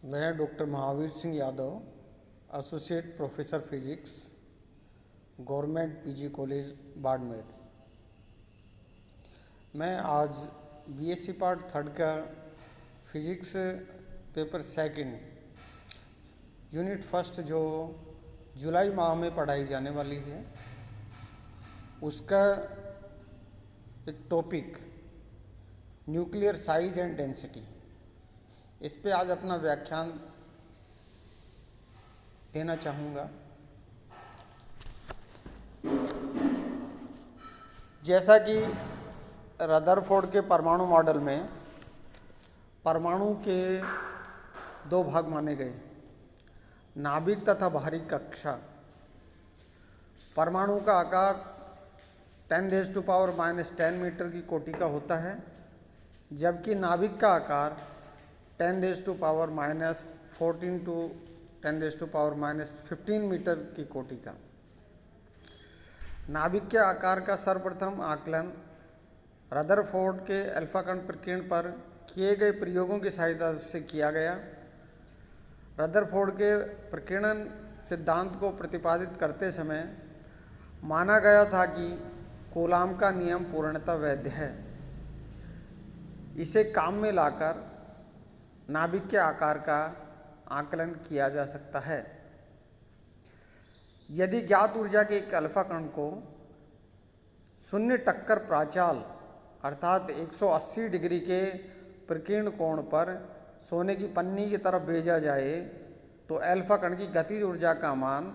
मैं doctor Mahavir Singh Yadav, associate professor physics, government PG college Barmer. मैं आज बीएससी पार्ट थर्ड का physics paper second unit first जो जुलाई माह में पढ़ाई जाने वाली है, उसका एक topic nuclear size and density, इस पे आज अपना व्याख्यान देना चाहूँगा। जैसा कि रदरफोर्ड के परमाणु मॉडल में परमाणु के दो भाग माने गए, नाभिक तथा बाहरी कक्षा। परमाणु का आकार 10⁻⁻10 मीटर की कोटि का होता है, जबकि नाभिक का आकार 10⁻⁻14 to 10⁻⁻15 मीटर की कोटि का। नाभिक के आकार का सर्वप्रथम आकलन रदरफोर्ड के अल्फा कण प्रकीर्णन पर किए गए प्रयोगों की सहायता से किया गया। रदरफोर्ड के प्रकीर्णन सिद्धांत को प्रतिपादित करते समय माना गया था कि कूलाम का नियम पूर्णतः वैध है। इसे काम में लाकर नाभिक के आकार का आकलन किया जा सकता है। यदि ज्ञात ऊर्जा के एक अल्फा कण को शून्य टक्कर प्राचाल अर्थात 180 डिग्री के प्रकीर्ण कोण पर सोने की पन्नी की तरफ भेजा जाए तो अल्फा कण की गतिज ऊर्जा का मान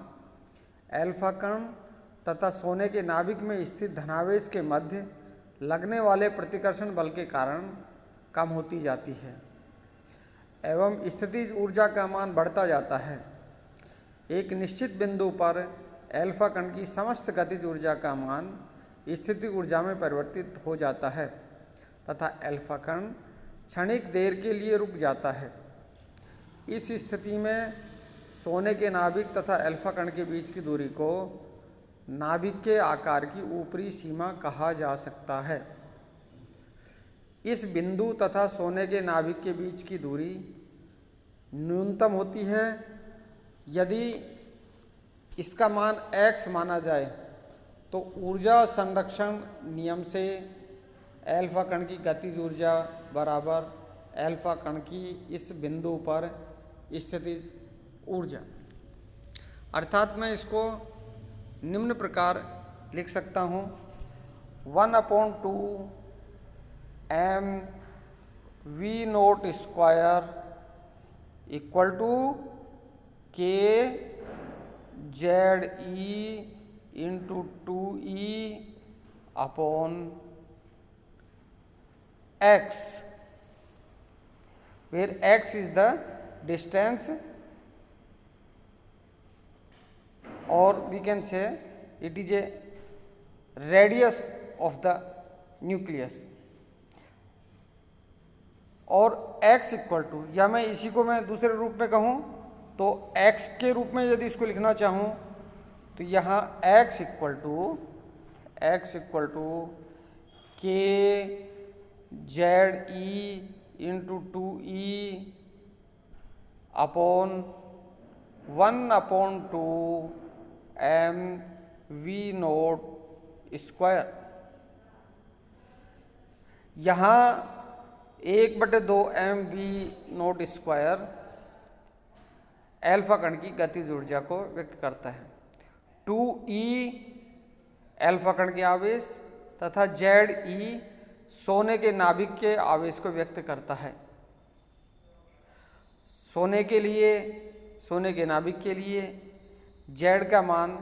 अल्फा कण तथा सोने के नाभिक में स्थित धनावेश के मध्य लगने वाले प्रतिकर्षण बल के कारण कम होती जाती है एवं स्थितिज ऊर्जा का मान बढ़ता जाता है। एक निश्चित बिंदु पर अल्फा कण की समस्त गतिज ऊर्जा का मान स्थितिज ऊर्जा में परिवर्तित हो जाता है तथा अल्फा कण क्षणिक देर के लिए रुक जाता है। इस स्थिति में सोने के नाभिक तथा अल्फा कण के बीच की दूरी को नाभिक के आकार की ऊपरी सीमा कहा जा सकता है। इस बिंदु तथा सोने के नाभिक के बीच की दूरी न्यूनतम होती है। यदि इसका मान x माना जाए तो ऊर्जा संरक्षण नियम से अल्फा कण की गतिज ऊर्जा बराबर अल्फा कण की इस बिंदु पर स्थितिज ऊर्जा, अर्थात मैं इसको निम्न प्रकार लिख सकता हूँ 1/2 m v naught square equal to k z e into 2e upon x, where x is the distance or we can say it is a radius of the nucleus, और x इक्वल टू, या मैं इसी को मैं दूसरे रूप में कहूँ तो x के रूप में यदि इसको लिखना चाहूँ तो यहाँ x equal to k z e into 2e upon 1/2 m v naught square. यहाँ 1/2 m v naught square alpha कण की गतिज ऊर्जा को व्यक्त करता है। 2e अल्फा कण के आवेश तथा Ze सोने के नाभिक के आवेश को व्यक्त करता है। सोने के नाभिक के लिए Z का मान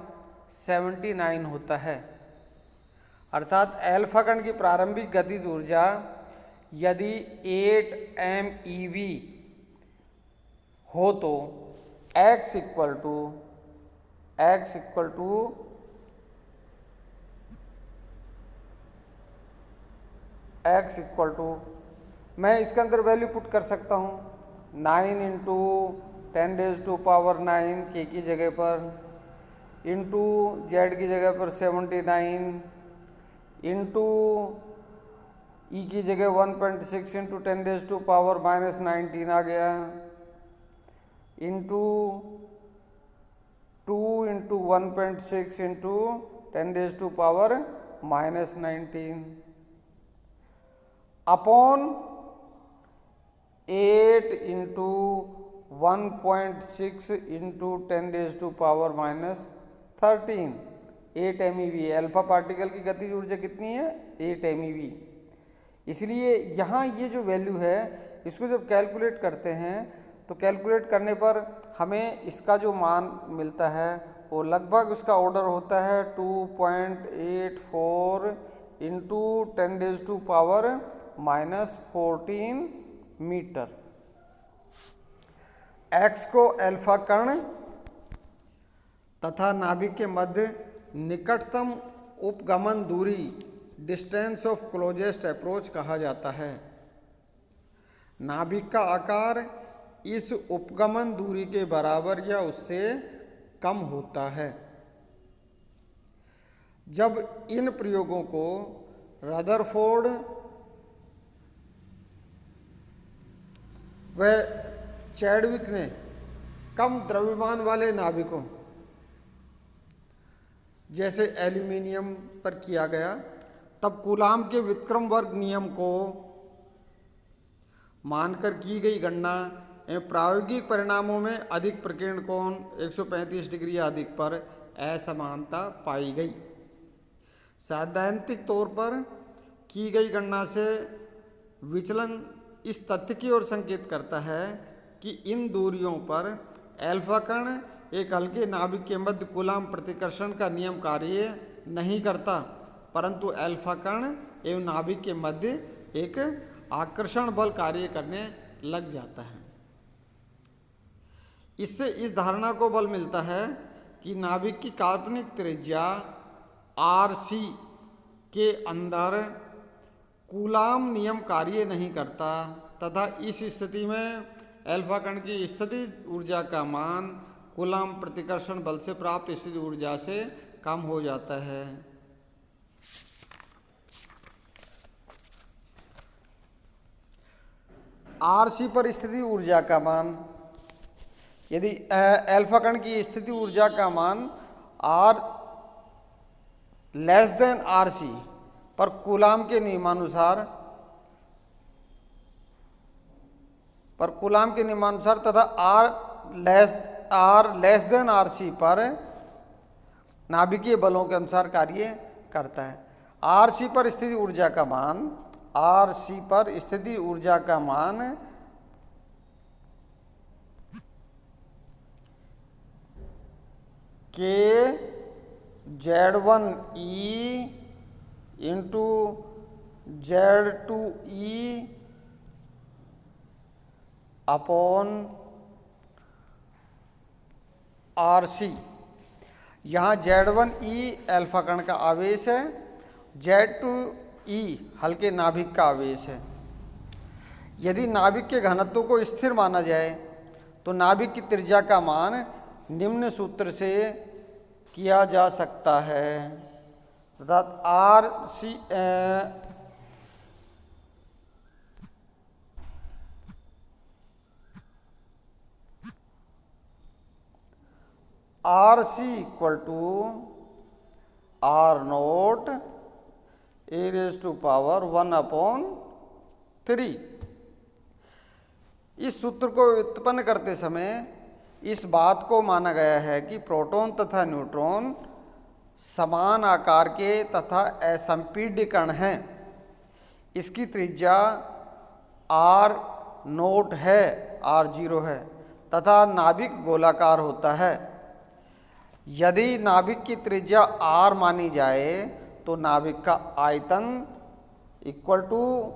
79 होता है, अर्थात अल्फा कण की प्रारंभिक गतिज ऊर्जा यदि 8 MeV हो तो x इक्वल टू मैं इसके अंदर वैल्यू पुट कर सकता हूँ 9 इंटू 10⁻⁹ k की जगह पर इंटू Z की जगह पर 79 इंटू ई की जगह 1.6 इंटू 10⁻⁻19 आ गया into 2 into 1.6 into 10⁻⁻⁻19 upon 8 into 1.6 into 10⁻⁻13 8 MeV। Alpha particle की गतिज ऊर्जा कितनी है? 8 MeV। इसलिए यहाँ ये जो वैल्यू है इसको जब कैलकुलेट करते हैं तो कैलकुलेट करने पर हमें इसका जो मान मिलता है वो लगभग उसका ऑर्डर होता है 2.84 इंटू 10⁻⁻14 मीटर। एक्स को अल्फा कण तथा नाभिक के मध्य निकटतम उपगमन दूरी डिस्टेंस ऑफ क्लोजेस्ट अप्रोच कहा जाता है। नाभिक का आकार इस उपगमन दूरी के बराबर या उससे कम होता है। जब इन प्रयोगों को रदरफोर्ड व चैडविक ने कम द्रव्यमान वाले नाभिकों जैसे एल्यूमिनियम पर किया गया, तब कूलाम के व्युत्क्रम वर्ग नियम को मानकर की गई गणना एवं प्रायोगिक परिणामों में अधिक प्रकीर्ण कोण 135 डिग्री या अधिक पर असमानता पाई गई। सैद्धांतिक तौर पर की गई गणना से विचलन इस तथ्य की ओर संकेत करता है कि इन दूरियों पर अल्फा कण एक हल्के नाभिक के मध्य कूलाम प्रतिकर्षण का नियम कार्य नहीं करता, परंतु अल्फा कण एवं नाभिक के मध्य एक आकर्षण बल कार्य करने लग जाता है। इससे इस धारणा को बल मिलता है कि नाभिक की काल्पनिक त्रिज्या RC के अंदर कूलाम नियम कार्य नहीं करता तथा इस स्थिति में अल्फा कण की स्थितिज ऊर्जा का मान कूलाम प्रतिकर्षण बल से प्राप्त स्थितिज ऊर्जा से कम हो जाता है। RC पर स्थिति ऊर्जा का मान, यदि अल्फा कण की स्थिति ऊर्जा का मान R लेस देन RC पर कूलाम के नियमानुसार तथा R लेस देन RC पर नाभिकीय बलों के अनुसार कार्य करता है। RC पर स्थिति ऊर्जा का मान के Z1E into Z2E upon RC। यहाँ Z1E अल्फा कण का आवेश है, Z2E हल्के नाभिक का आवेश है। यदि नाभिक के घनत्व को स्थिर माना जाए तो नाभिक की त्रिज्या का मान निम्न सूत्र से किया जा सकता है, अर्थात RC equal to R0 e⁻⁻1/3। इस सूत्र को व्युत्पन्न करते समय इस बात को माना गया है कि प्रोटॉन तथा न्यूट्रॉन समान आकार के तथा असंपीड्य कण हैं। इसकी त्रिज्या R0 है, R0 है तथा नाभिक गोलाकार होता है। यदि नाभिक की त्रिज्या R मानी जाए तो नाभिक का आयतन इक्वल टू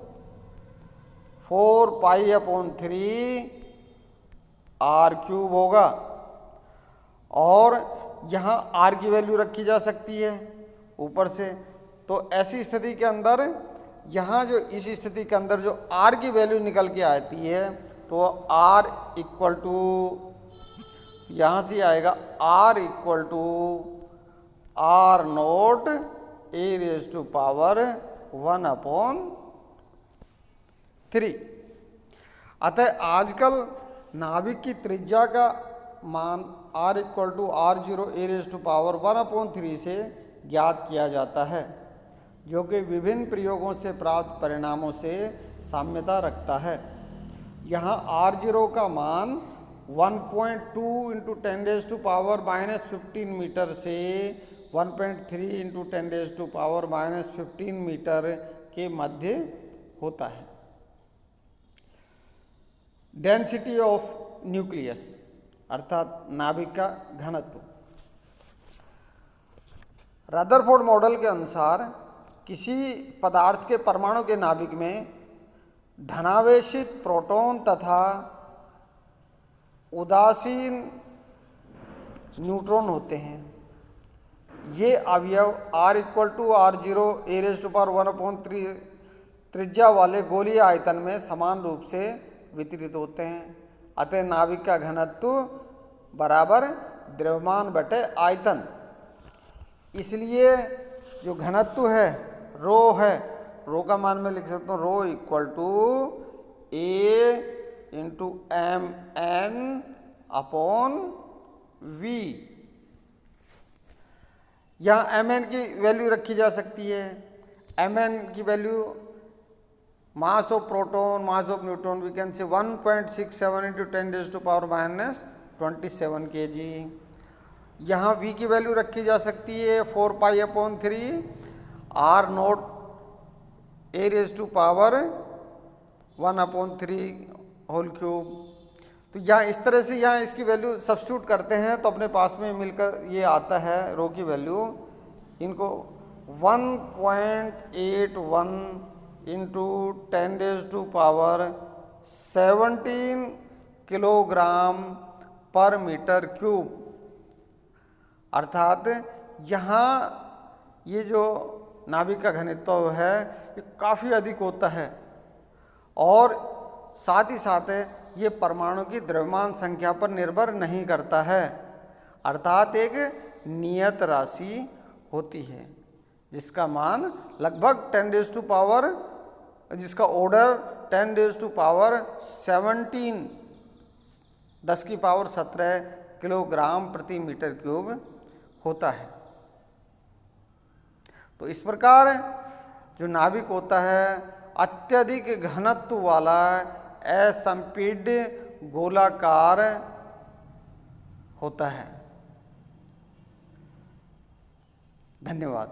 4π/3 R³ होगा और यहाँ R की वैल्यू रखी जा सकती है ऊपर से। तो ऐसी स्थिति के अंदर यहाँ जो इस स्थिति के अंदर जो R की वैल्यू निकल के आती है तो R इक्वल टू यहाँ से आएगा R equal to R0 e⁻⁻1/3। अतः आजकल नाभिक की त्रिज्या का मान r equal to r0 e⁻⁴ से ज्ञात किया जाता है, जो कि विभिन्न प्रयोगों से प्राप्त परिणामों से साम्यता रखता है। यहाँ r0 का मान 1.2 इंटू 10⁻⁻15 मीटर से 1.3 इंटू 10⁻⁻15 मीटर के मध्य होता है। डेंसिटी ऑफ न्यूक्लियस अर्थात नाभिक का घनत्व। रदरफोर्ड मॉडल के अनुसार किसी पदार्थ के परमाणु के नाभिक में धनावेशित प्रोटॉन तथा उदासीन न्यूट्रॉन होते हैं। ये अवयव r equal to r0 e⁻⁴ त्रिज्या वाले गोलीय आयतन में समान रूप से वितरित होते हैं। अतः नाभिक का घनत्व बराबर द्रव्यमान बटे आयतन। इसलिए जो घनत्व है रो है, रो का मान मैं लिख सकता हूँ rho equal to a into mn upon v। यहाँ mn की वैल्यू रखी जा सकती है। mn की value mass of proton, mass of neutron, we can say 1.67 into 10⁻⁻27 kg। यहाँ v की वैल्यू रखी जा सकती है 4π/3 r0 e⁻⁻1/3 होल क्यूब। तो यहाँ इस तरह से यहाँ इसकी वैल्यू सब्स्टिट्यूट करते हैं तो अपने पास में मिलकर ये आता है रो की वैल्यू। इनको 1.81 इंटू 10⁻17 किलोग्राम पर मीटर क्यूब, अर्थात यहाँ ये जो नाभिक का घनत्व है ये काफ़ी अधिक होता है और साथ ही साथ ये परमाणु की द्रव्यमान संख्या पर निर्भर नहीं करता है, अर्थात एक नियत राशि होती है जिसका मान लगभग 10 17 किलोग्राम प्रति मीटर क्यूब होता है। तो इस प्रकार जो नाभिक होता है अत्यधिक घनत्व वाला असंपीड्य गोलाकार होता है। धन्यवाद।